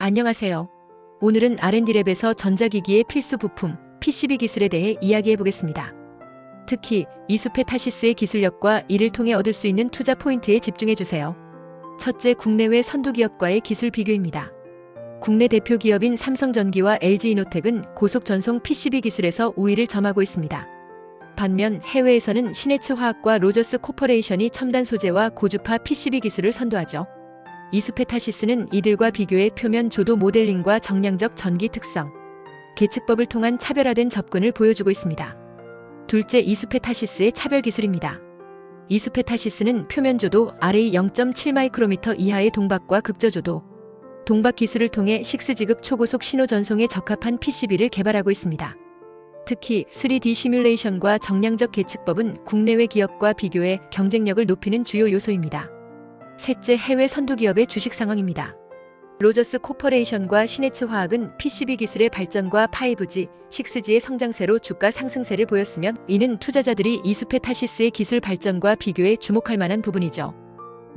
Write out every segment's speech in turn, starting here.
안녕하세요. 오늘은 R&D랩에서 전자기기의 필수 부품, PCB 기술에 대해 이야기해 보겠습니다. 특히 이수페타시스의 기술력과 이를 통해 얻을 수 있는 투자 포인트에 집중해 주세요. 첫째, 국내외 선두기업과의 기술 비교입니다. 국내 대표 기업인 삼성전기와 LG이노텍은 고속 전송 PCB 기술에서 우위를 점하고 있습니다. 반면 해외에서는 시네츠화학과 로저스 코퍼레이션이 첨단 소재와 고주파 PCB 기술을 선도하죠. 이수페타시스는 이들과 비교해 표면 조도 모델링과 정량적 전기 특성, 계측법을 통한 차별화된 접근을 보여주고 있습니다. 둘째, 이수페타시스의 차별 기술입니다. 이수페타시스는 표면 조도 RA 0.7 마이크로미터 이하의 동박과 극저조도, 동박 기술을 통해 6지급 초고속 신호 전송에 적합한 PCB를 개발하고 있습니다. 특히 3D 시뮬레이션과 정량적 계측법은 국내외 기업과 비교해 경쟁력을 높이는 주요 요소입니다. 셋째, 해외 선두기업의 주식 상황입니다. 로저스 코퍼레이션과 시네츠화학은 PCB 기술의 발전과 5G, 6G의 성장세로 주가 상승세를 보였으면 이는 투자자들이 이수페타시스의 기술 발전과 비교해 주목할 만한 부분이죠.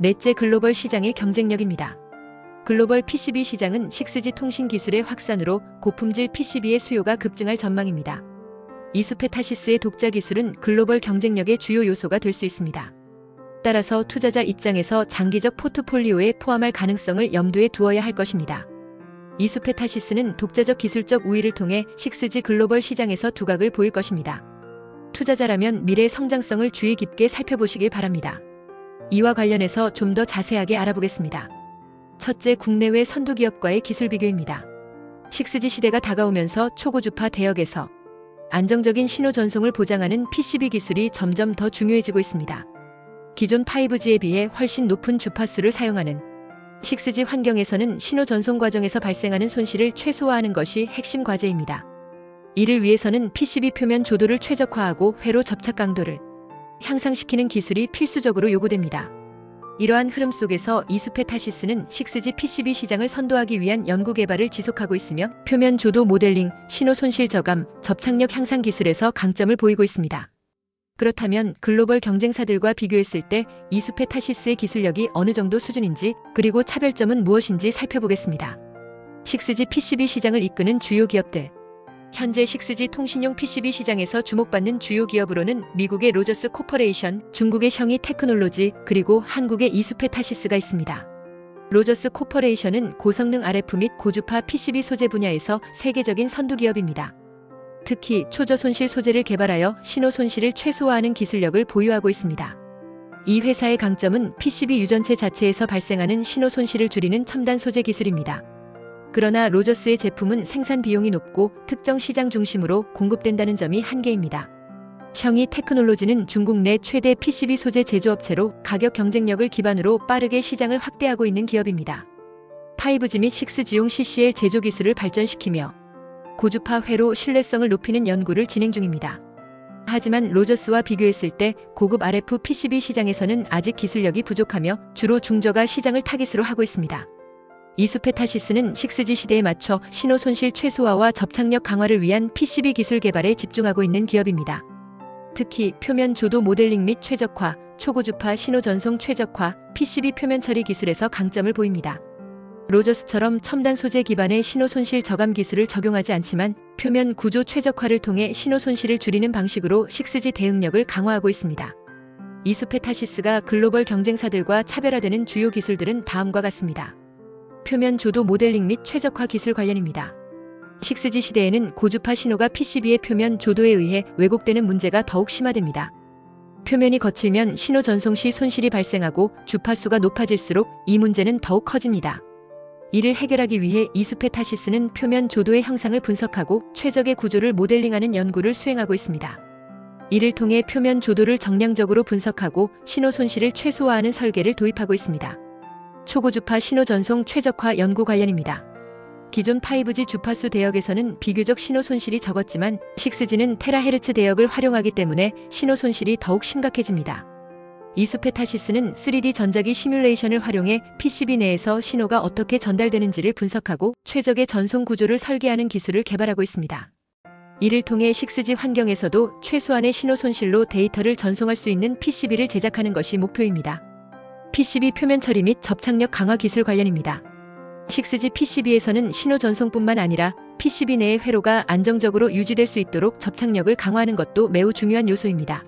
넷째, 글로벌 시장의 경쟁력입니다. 글로벌 PCB 시장은 6G 통신 기술의 확산으로 고품질 PCB의 수요가 급증할 전망입니다. 이수페타시스의 독자 기술은 글로벌 경쟁력의 주요 요소가 될 수 있습니다. 따라서 투자자 입장에서 장기적 포트폴리오에 포함할 가능성을 염두에 두어야 할 것입니다. 이수페타시스는 독자적 기술적 우위를 통해 6G 글로벌 시장에서 두각을 보일 것입니다. 투자자라면 미래 성장성을 주의 깊게 살펴보시길 바랍니다. 이와 관련해서 좀 더 자세하게 알아보겠습니다. 첫째, 국내외 선두기업과의 기술 비교입니다. 6G 시대가 다가오면서 초고주파 대역에서 안정적인 신호 전송을 보장하는 PCB 기술이 점점 더 중요해지고 있습니다. 기존 5G에 비해 훨씬 높은 주파수를 사용하는 6G 환경에서는 신호 전송 과정에서 발생하는 손실을 최소화하는 것이 핵심 과제입니다. 이를 위해서는 PCB 표면 조도를 최적화하고 회로 접착 강도를 향상시키는 기술이 필수적으로 요구됩니다. 이러한 흐름 속에서 이수페타시스는 6G PCB 시장을 선도하기 위한 연구 개발을 지속하고 있으며 표면 조도 모델링, 신호 손실 저감, 접착력 향상 기술에서 강점을 보이고 있습니다. 그렇다면 글로벌 경쟁사들과 비교했을 때 이수페타시스의 기술력이 어느 정도 수준인지, 그리고 차별점은 무엇인지 살펴보겠습니다. 6G PCB 시장을 이끄는 주요 기업들. 현재 6G 통신용 PCB 시장에서 주목받는 주요 기업으로는 미국의 로저스 코퍼레이션, 중국의 션이 테크놀로지, 그리고 한국의 이수페타시스가 있습니다. 로저스 코퍼레이션은 고성능 RF 및 고주파 PCB 소재 분야에서 세계적인 선두기업입니다. 특히 초저 손실 소재를 개발하여 신호 손실을 최소화하는 기술력을 보유하고 있습니다. 이 회사의 강점은 PCB 유전체 자체에서 발생하는 신호 손실을 줄이는 첨단 소재 기술입니다. 그러나 로저스의 제품은 생산 비용이 높고 특정 시장 중심으로 공급된다는 점이 한계입니다. 션이 테크놀로지는 중국 내 최대 PCB 소재 제조업체로 가격 경쟁력을 기반으로 빠르게 시장을 확대하고 있는 기업입니다. 5G 및 6G용 CCL 제조 기술을 발전시키며 고주파 회로 신뢰성을 높이는 연구를 진행 중입니다. 하지만 로저스와 비교했을 때 고급 RF PCB 시장에서는 아직 기술력이 부족하며 주로 중저가 시장을 타깃으로 하고 있습니다. 이수페타시스는 6G 시대에 맞춰 신호 손실 최소화와 접착력 강화를 위한 PCB 기술 개발에 집중하고 있는 기업입니다. 특히 표면 조도 모델링 및 최적화, 초고주파 신호 전송 최적화, PCB 표면 처리 기술에서 강점을 보입니다. 로저스처럼 첨단 소재 기반의 신호 손실 저감 기술을 적용하지 않지만 표면 구조 최적화를 통해 신호 손실을 줄이는 방식으로 6G 대응력을 강화하고 있습니다. 이수페타시스가 글로벌 경쟁사들과 차별화되는 주요 기술들은 다음과 같습니다. 표면 조도 모델링 및 최적화 기술 관련입니다. 6G 시대에는 고주파 신호가 PCB의 표면 조도에 의해 왜곡되는 문제가 더욱 심화됩니다. 표면이 거칠면 신호 전송 시 손실이 발생하고 주파수가 높아질수록 이 문제는 더욱 커집니다. 이를 해결하기 위해 이수페타시스는 표면 조도의 형상을 분석하고 최적의 구조를 모델링하는 연구를 수행하고 있습니다. 이를 통해 표면 조도를 정량적으로 분석하고 신호 손실을 최소화하는 설계를 도입하고 있습니다. 초고주파 신호 전송 최적화 연구 관련입니다. 기존 5G 주파수 대역에서는 비교적 신호 손실이 적었지만 6G는 테라헤르츠 대역을 활용하기 때문에 신호 손실이 더욱 심각해집니다. 이수페타시스는 3D 전자기 시뮬레이션을 활용해 PCB 내에서 신호가 어떻게 전달되는지를 분석하고 최적의 전송 구조를 설계하는 기술을 개발하고 있습니다. 이를 통해 6G 환경에서도 최소한의 신호 손실로 데이터를 전송할 수 있는 PCB를 제작하는 것이 목표입니다. PCB 표면 처리 및 접착력 강화 기술 관련입니다. 6G PCB에서는 신호 전송뿐만 아니라 PCB 내의 회로가 안정적으로 유지될 수 있도록 접착력을 강화하는 것도 매우 중요한 요소입니다.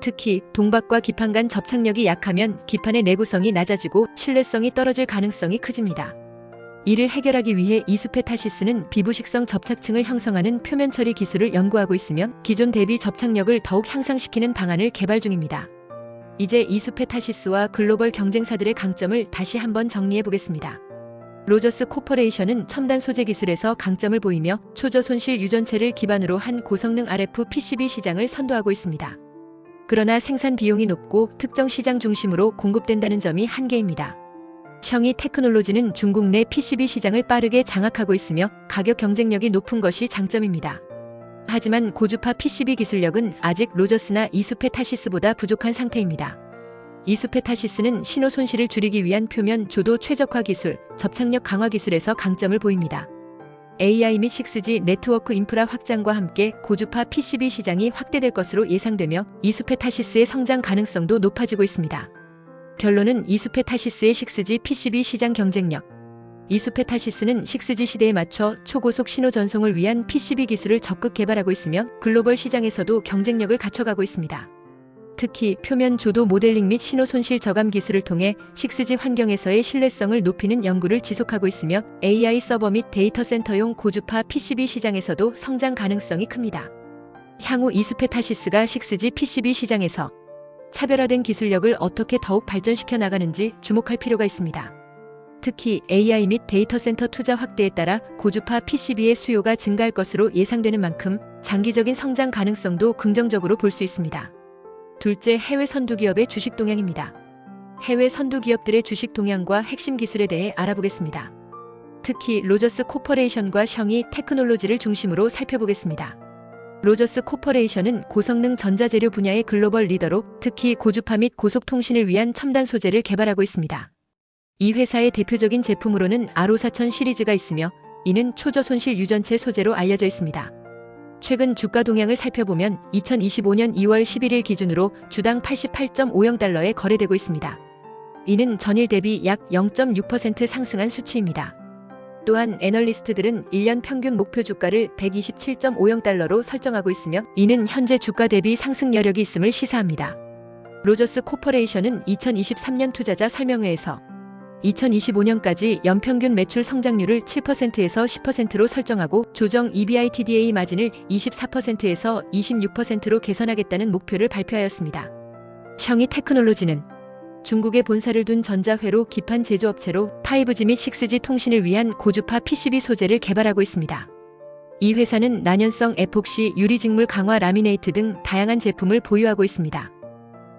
특히 동박과 기판 간 접착력이 약하면 기판의 내구성이 낮아지고 신뢰성이 떨어질 가능성이 커집니다. 이를 해결하기 위해 이수페타시스는 비부식성 접착층을 형성하는 표면 처리 기술을 연구하고 있으며 기존 대비 접착력을 더욱 향상시키는 방안을 개발 중입니다. 이제 이수페타시스와 글로벌 경쟁사들의 강점을 다시 한번 정리해 보겠습니다. 로저스 코퍼레이션은 첨단 소재 기술에서 강점을 보이며 초저 손실 유전체를 기반으로 한 고성능 RF PCB 시장을 선도하고 있습니다. 그러나 생산 비용이 높고 특정 시장 중심으로 공급된다는 점이 한계입니다. 션이 테크놀로지는 중국 내 PCB 시장을 빠르게 장악하고 있으며 가격 경쟁력이 높은 것이 장점입니다. 하지만 고주파 PCB 기술력은 아직 로저스나 이수페타시스보다 부족한 상태입니다. 이수페타시스는 신호 손실을 줄이기 위한 표면 조도 최적화 기술, 접착력 강화 기술에서 강점을 보입니다. AI 및 6G 네트워크 인프라 확장과 함께 고주파 PCB 시장이 확대될 것으로 예상되며 이수페타시스의 성장 가능성도 높아지고 있습니다. 결론은 이수페타시스의 6G PCB 시장 경쟁력. 이수페타시스는 6G 시대에 맞춰 초고속 신호 전송을 위한 PCB 기술을 적극 개발하고 있으며 글로벌 시장에서도 경쟁력을 갖춰가고 있습니다. 특히 표면 조도 모델링 및 신호 손실 저감 기술을 통해 6G 환경에서의 신뢰성을 높이는 연구를 지속하고 있으며 AI 서버 및 데이터 센터용 고주파 PCB 시장에서도 성장 가능성이 큽니다. 향후 이수페타시스가 6G PCB 시장에서 차별화된 기술력을 어떻게 더욱 발전시켜 나가는지 주목할 필요가 있습니다. 특히 AI 및 데이터 센터 투자 확대에 따라 고주파 PCB의 수요가 증가할 것으로 예상되는 만큼 장기적인 성장 가능성도 긍정적으로 볼 수 있습니다. 둘째, 해외 선두기업의 주식 동향입니다. 해외 선두기업들의 주식 동향과 핵심 기술에 대해 알아보겠습니다. 특히 로저스 코퍼레이션과 션이 테크놀로지를 중심으로 살펴보겠습니다. 로저스 코퍼레이션은 고성능 전자재료 분야의 글로벌 리더로 특히 고주파 및 고속통신을 위한 첨단 소재를 개발하고 있습니다. 이 회사의 대표적인 제품으로는 RO4000 시리즈가 있으며 이는 초저 손실 유전체 소재로 알려져 있습니다. 최근 주가 동향을 살펴보면 2025년 2월 11일 기준으로 주당 88.50달러에 거래되고 있습니다. 이는 전일 대비 약 0.6% 상승한 수치입니다. 또한 애널리스트들은 1년 평균 목표 주가를 127.50달러로 설정하고 있으며 이는 현재 주가 대비 상승 여력이 있음을 시사합니다. 로저스 코퍼레이션은 2023년 투자자 설명회에서 2025년까지 연평균 매출 성장률을 7%에서 10%로 설정하고 조정 EBITDA 마진을 24%에서 26%로 개선하겠다는 목표를 발표하였습니다. 션이 테크놀로지는 중국에 본사를 둔 전자회로 기판 제조업체로 5G 및 6G 통신을 위한 고주파 PCB 소재를 개발하고 있습니다. 이 회사는 난연성 에폭시 유리직물 강화 라미네이트 등 다양한 제품을 보유하고 있습니다.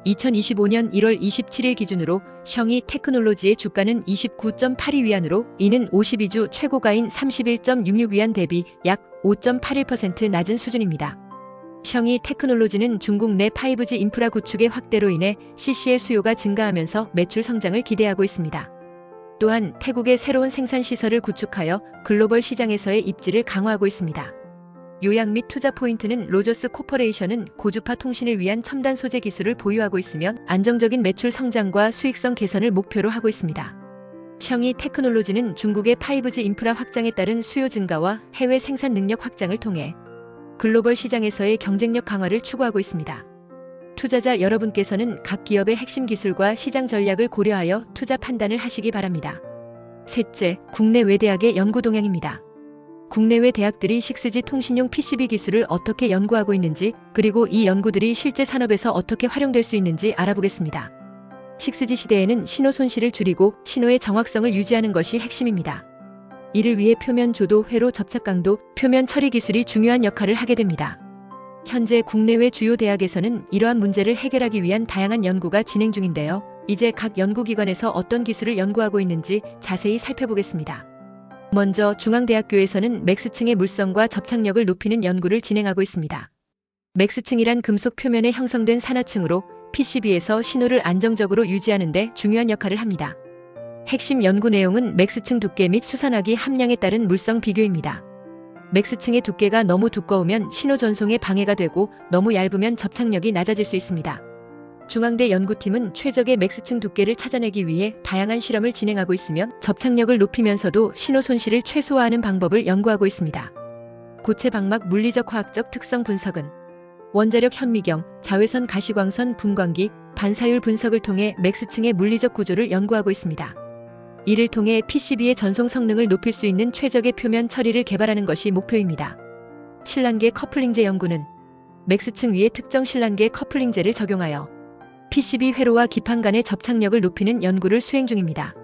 2025년 1월 27일 기준으로 션이 테크놀로지의 주가는 29.82위안으로 이는 52주 최고가인 31.66위안 대비 약 5.81% 낮은 수준입니다. 션이 테크놀로지는 중국 내 5G 인프라 구축의 확대로 인해 CCL 수요가 증가하면서 매출 성장을 기대하고 있습니다. 또한 태국의 새로운 생산 시설을 구축하여 글로벌 시장에서의 입지를 강화하고 있습니다. 요약 및 투자 포인트는 로저스 코퍼레이션은 고주파 통신을 위한 첨단 소재 기술을 보유하고 있으며 안정적인 매출 성장과 수익성 개선을 목표로 하고 있습니다. 션이 테크놀로지는 중국의 5G 인프라 확장에 따른 수요 증가와 해외 생산 능력 확장을 통해 글로벌 시장에서의 경쟁력 강화를 추구하고 있습니다. 투자자 여러분께서는 각 기업의 핵심 기술과 시장 전략을 고려하여 투자 판단을 하시기 바랍니다. 셋째, 국내외 대학의 연구 동향입니다. 국내외 대학들이 6G 통신용 PCB 기술을 어떻게 연구하고 있는지 그리고 이 연구들이 실제 산업에서 어떻게 활용될 수 있는지 알아보겠습니다. 6G 시대에는 신호 손실을 줄이고 신호의 정확성을 유지하는 것이 핵심입니다. 이를 위해 표면 조도, 회로 접착 강도, 표면 처리 기술이 중요한 역할을 하게 됩니다. 현재 국내외 주요 대학에서는 이러한 문제를 해결하기 위한 다양한 연구가 진행 중인데요. 이제 각 연구기관에서 어떤 기술을 연구하고 있는지 자세히 살펴보겠습니다. 먼저 중앙대학교에서는 맥스층의 물성과 접착력을 높이는 연구를 진행하고 있습니다. 맥스층이란 금속 표면에 형성된 산화층으로 PCB에서 신호를 안정적으로 유지하는 데 중요한 역할을 합니다. 핵심 연구 내용은 맥스층 두께 및 수산화기 함량에 따른 물성 비교입니다. 맥스층의 두께가 너무 두꺼우면 신호 전송에 방해가 되고 너무 얇으면 접착력이 낮아질 수 있습니다. 중앙대 연구팀은 최적의 맥스층 두께를 찾아내기 위해 다양한 실험을 진행하고 있으며 접착력을 높이면서도 신호 손실을 최소화하는 방법을 연구하고 있습니다. 고체 방막 물리적 화학적 특성 분석은 원자력 현미경, 자외선 가시광선 분광기, 반사율 분석을 통해 맥스층의 물리적 구조를 연구하고 있습니다. 이를 통해 PCB의 전송 성능을 높일 수 있는 최적의 표면 처리를 개발하는 것이 목표입니다. 실란계 커플링제 연구는 맥스층 위에 특정 실란계 커플링제를 적용하여 PCB 회로와 기판 간의 접착력을 높이는 연구를 수행 중입니다.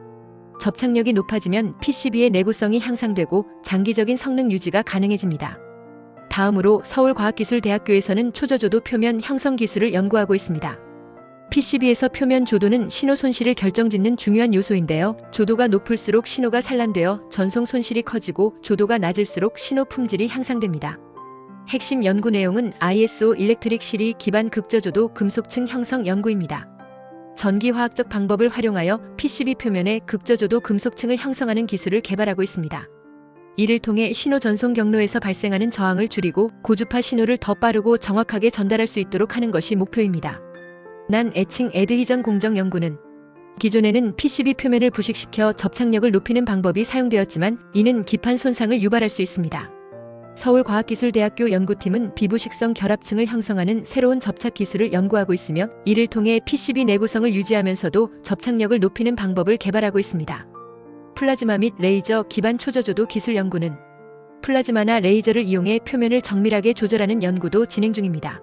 접착력이 높아지면 PCB의 내구성이 향상되고 장기적인 성능 유지가 가능해집니다. 다음으로 서울과학기술대학교에서는 초저조도 표면 형성 기술을 연구하고 있습니다. PCB에서 표면 조도는 신호 손실을 결정짓는 중요한 요소인데요. 조도가 높을수록 신호가 산란되어 전송 손실이 커지고 조도가 낮을수록 신호 품질이 향상됩니다. 핵심 연구 내용은 ISO 일렉트릭 시리 기반 극저조도 금속층 형성 연구입니다. 전기화학적 방법을 활용하여 PCB 표면에 극저조도 금속층을 형성하는 기술을 개발하고 있습니다. 이를 통해 신호 전송 경로에서 발생하는 저항을 줄이고 고주파 신호를 더 빠르고 정확하게 전달할 수 있도록 하는 것이 목표입니다. 난 애칭 애드히전 공정 연구는 기존에는 PCB 표면을 부식시켜 접착력을 높이는 방법이 사용되었지만 이는 기판 손상을 유발할 수 있습니다. 서울과학기술대학교 연구팀은 비부식성 결합층을 형성하는 새로운 접착 기술을 연구하고 있으며 이를 통해 PCB 내구성을 유지하면서도 접착력을 높이는 방법을 개발하고 있습니다. 플라즈마 및 레이저 기반 초저조도 기술 연구는 플라즈마나 레이저를 이용해 표면을 정밀하게 조절하는 연구도 진행 중입니다.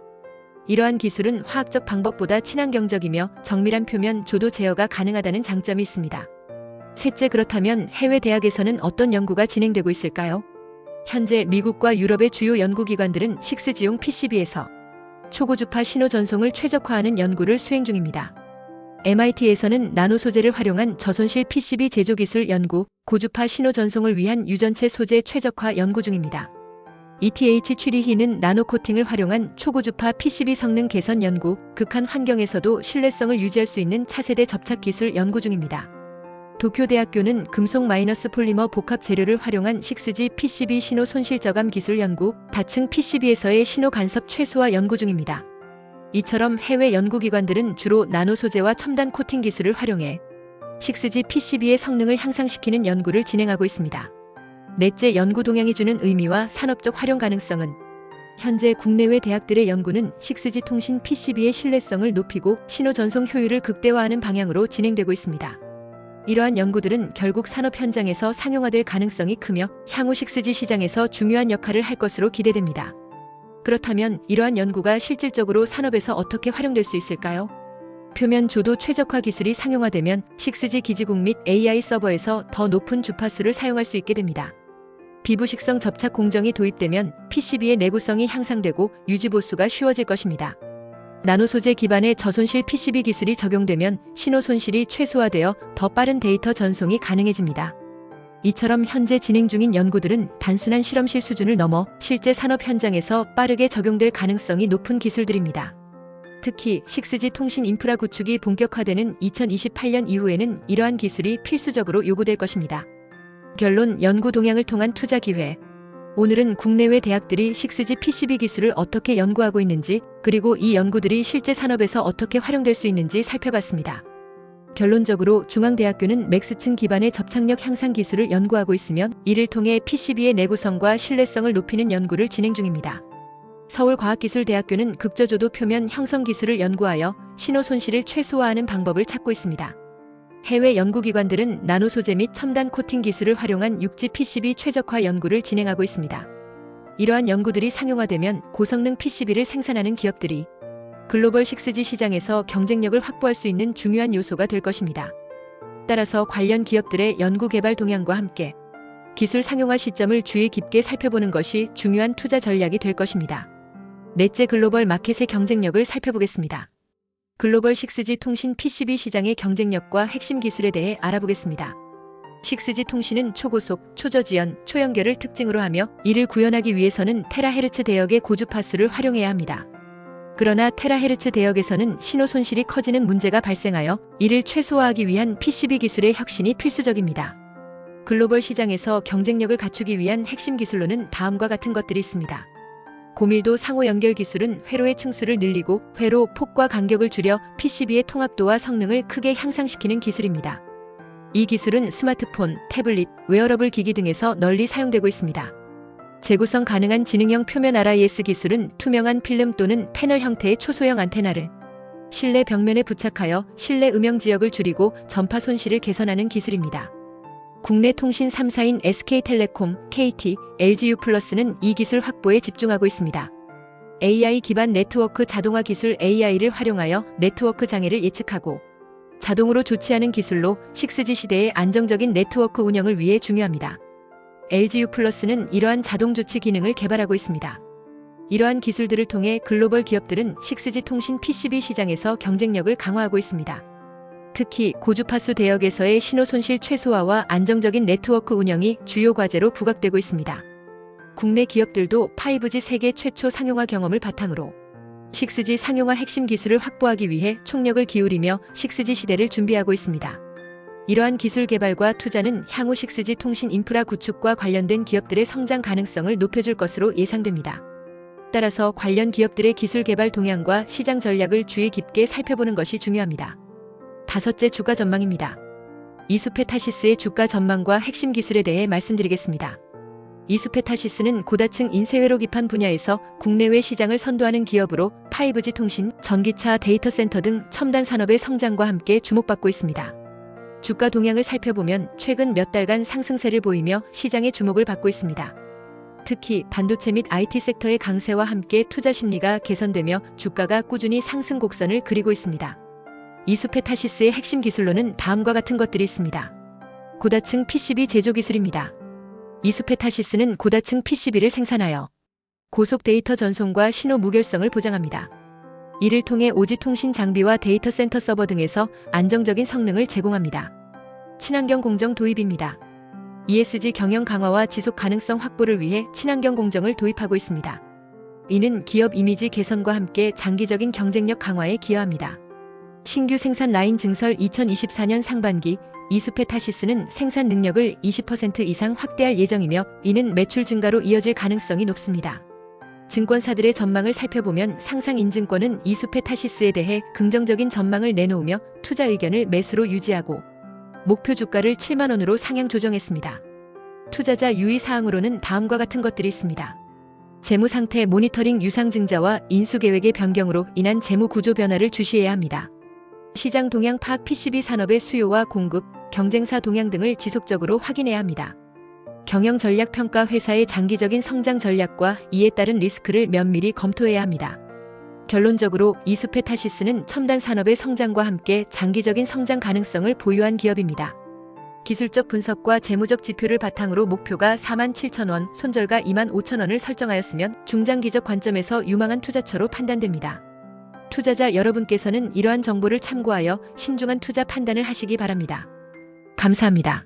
이러한 기술은 화학적 방법보다 친환경적이며 정밀한 표면 조도 제어가 가능하다는 장점이 있습니다. 셋째, 그렇다면 해외 대학에서는 어떤 연구가 진행되고 있을까요? 현재 미국과 유럽의 주요 연구기관들은 6G용 PCB에서 초고주파 신호 전송을 최적화하는 연구를 수행 중입니다. MIT에서는 나노 소재를 활용한 저손실 PCB 제조 기술 연구, 고주파 신호 전송을 위한 유전체 소재 최적화 연구 중입니다. ETH 취리히는 나노 코팅을 활용한 초고주파 PCB 성능 개선 연구, 극한 환경에서도 신뢰성을 유지할 수 있는 차세대 접착 기술 연구 중입니다. 도쿄대학교는 금속 마이너스 폴리머 복합 재료를 활용한 6G PCB 신호 손실 저감 기술 연구, 다층 PCB에서의 신호 간섭 최소화 연구 중입니다. 이처럼 해외 연구기관들은 주로 나노 소재와 첨단 코팅 기술을 활용해 6G PCB의 성능을 향상시키는 연구를 진행하고 있습니다. 넷째, 연구 동향이 주는 의미와 산업적 활용 가능성은 현재 국내외 대학들의 연구는 6G 통신 PCB의 신뢰성을 높이고 신호 전송 효율을 극대화하는 방향으로 진행되고 있습니다. 이러한 연구들은 결국 산업 현장에서 상용화될 가능성이 크며 향후 6G 시장에서 중요한 역할을 할 것으로 기대됩니다. 그렇다면 이러한 연구가 실질적으로 산업에서 어떻게 활용될 수 있을까요? 표면 조도 최적화 기술이 상용화되면 6G 기지국 및 AI 서버에서 더 높은 주파수를 사용할 수 있게 됩니다. 비부식성 접착 공정이 도입되면 PCB의 내구성이 향상되고 유지보수가 쉬워질 것입니다. 나노 소재 기반의 저손실 PCB 기술이 적용되면 신호 손실이 최소화되어 더 빠른 데이터 전송이 가능해집니다. 이처럼 현재 진행 중인 연구들은 단순한 실험실 수준을 넘어 실제 산업 현장에서 빠르게 적용될 가능성이 높은 기술들입니다. 특히 6G 통신 인프라 구축이 본격화되는 2028년 이후에는 이러한 기술이 필수적으로 요구될 것입니다. 결론, 연구 동향을 통한 투자 기회. 오늘은 국내외 대학들이 6G PCB 기술을 어떻게 연구하고 있는지, 그리고 이 연구들이 실제 산업에서 어떻게 활용될 수 있는지 살펴봤습니다. 결론적으로 중앙대학교는 맥스층 기반의 접착력 향상 기술을 연구하고 있으며 이를 통해 PCB의 내구성과 신뢰성을 높이는 연구를 진행 중입니다. 서울과학기술대학교는 극저조도 표면 형성 기술을 연구하여 신호 손실을 최소화하는 방법을 찾고 있습니다. 해외 연구기관들은 나노 소재 및 첨단 코팅 기술을 활용한 6G PCB 최적화 연구를 진행하고 있습니다. 이러한 연구들이 상용화되면 고성능 PCB를 생산하는 기업들이 글로벌 6G 시장에서 경쟁력을 확보할 수 있는 중요한 요소가 될 것입니다. 따라서 관련 기업들의 연구개발 동향과 함께 기술 상용화 시점을 주의 깊게 살펴보는 것이 중요한 투자 전략이 될 것입니다. 넷째, 글로벌 마켓의 경쟁력을 살펴보겠습니다. 글로벌 6G 통신 PCB 시장의 경쟁력과 핵심 기술에 대해 알아보겠습니다. 6G 통신은 초고속, 초저지연, 초연결을 특징으로 하며 이를 구현하기 위해서는 테라헤르츠 대역의 고주파수를 활용해야 합니다. 그러나 테라헤르츠 대역에서는 신호 손실이 커지는 문제가 발생하여 이를 최소화하기 위한 PCB 기술의 혁신이 필수적입니다. 글로벌 시장에서 경쟁력을 갖추기 위한 핵심 기술로는 다음과 같은 것들이 있습니다. 고밀도 상호 연결 기술은 회로의 층수를 늘리고 회로 폭과 간격을 줄여 PCB의 통합도와 성능을 크게 향상시키는 기술입니다. 이 기술은 스마트폰, 태블릿, 웨어러블 기기 등에서 널리 사용되고 있습니다. 재구성 가능한 지능형 표면 RIS 기술은 투명한 필름 또는 패널 형태의 초소형 안테나를 실내 벽면에 부착하여 실내 음영 지역을 줄이고 전파 손실을 개선하는 기술입니다. 국내 통신 3사인 SK텔레콤, KT, LGU+는 이 기술 확보에 집중하고 있습니다. AI 기반 네트워크 자동화 기술 AI를 활용하여 네트워크 장애를 예측하고 자동으로 조치하는 기술로 6G 시대의 안정적인 네트워크 운영을 위해 중요합니다. LGU+는 이러한 자동 조치 기능을 개발하고 있습니다. 이러한 기술들을 통해 글로벌 기업들은 6G 통신 PCB 시장에서 경쟁력을 강화하고 있습니다. 특히 고주파수 대역에서의 신호 손실 최소화와 안정적인 네트워크 운영이 주요 과제로 부각되고 있습니다. 국내 기업들도 5G 세계 최초 상용화 경험을 바탕으로 6G 상용화 핵심 기술을 확보하기 위해 총력을 기울이며 6G 시대를 준비하고 있습니다. 이러한 기술 개발과 투자는 향후 6G 통신 인프라 구축과 관련된 기업들의 성장 가능성을 높여줄 것으로 예상됩니다. 따라서 관련 기업들의 기술 개발 동향과 시장 전략을 주의 깊게 살펴보는 것이 중요합니다. 다섯째, 주가 전망입니다. 이수페타시스의 주가 전망과 핵심 기술에 대해 말씀드리겠습니다. 이수페타시스는 고다층 인쇄회로 기판 분야에서 국내외 시장을 선도하는 기업으로 5G 통신, 전기차, 데이터 센터 등 첨단 산업의 성장과 함께 주목받고 있습니다. 주가 동향을 살펴보면 최근 몇 달간 상승세를 보이며 시장의 주목을 받고 있습니다. 특히 반도체 및 IT 섹터의 강세와 함께 투자 심리가 개선되며 주가가 꾸준히 상승 곡선을 그리고 있습니다. 이수페타시스의 핵심 기술로는 다음과 같은 것들이 있습니다. 고다층 PCB 제조 기술입니다. 이수페타시스는 고다층 PCB를 생산하여 고속 데이터 전송과 신호 무결성을 보장합니다. 이를 통해 오지 통신 장비와 데이터 센터 서버 등에서 안정적인 성능을 제공합니다. 친환경 공정 도입입니다. ESG 경영 강화와 지속 가능성 확보를 위해 친환경 공정을 도입하고 있습니다. 이는 기업 이미지 개선과 함께 장기적인 경쟁력 강화에 기여합니다. 신규 생산 라인 증설 2024년 상반기 이수페타시스는 생산 능력을 20% 이상 확대할 예정이며 이는 매출 증가로 이어질 가능성이 높습니다. 증권사들의 전망을 살펴보면 상상인증권은 이수페타시스에 대해 긍정적인 전망을 내놓으며 투자 의견을 매수로 유지하고 목표 주가를 7만 원으로 상향 조정했습니다. 투자자 유의사항으로는 다음과 같은 것들이 있습니다. 재무 상태 모니터링 유상증자와 인수계획의 변경으로 인한 재무 구조 변화를 주시해야 합니다. 시장 동향 파악 PCB 산업의 수요와 공급, 경쟁사 동향 등을 지속적으로 확인해야 합니다. 경영 전략 평가 회사의 장기적인 성장 전략과 이에 따른 리스크를 면밀히 검토해야 합니다. 결론적으로 이수페타시스는 첨단 산업의 성장과 함께 장기적인 성장 가능성을 보유한 기업입니다. 기술적 분석과 재무적 지표를 바탕으로 목표가 47,000원, 손절가 25,000원을 설정하였으면 중장기적 관점에서 유망한 투자처로 판단됩니다. 투자자 여러분께서는 이러한 정보를 참고하여 신중한 투자 판단을 하시기 바랍니다. 감사합니다.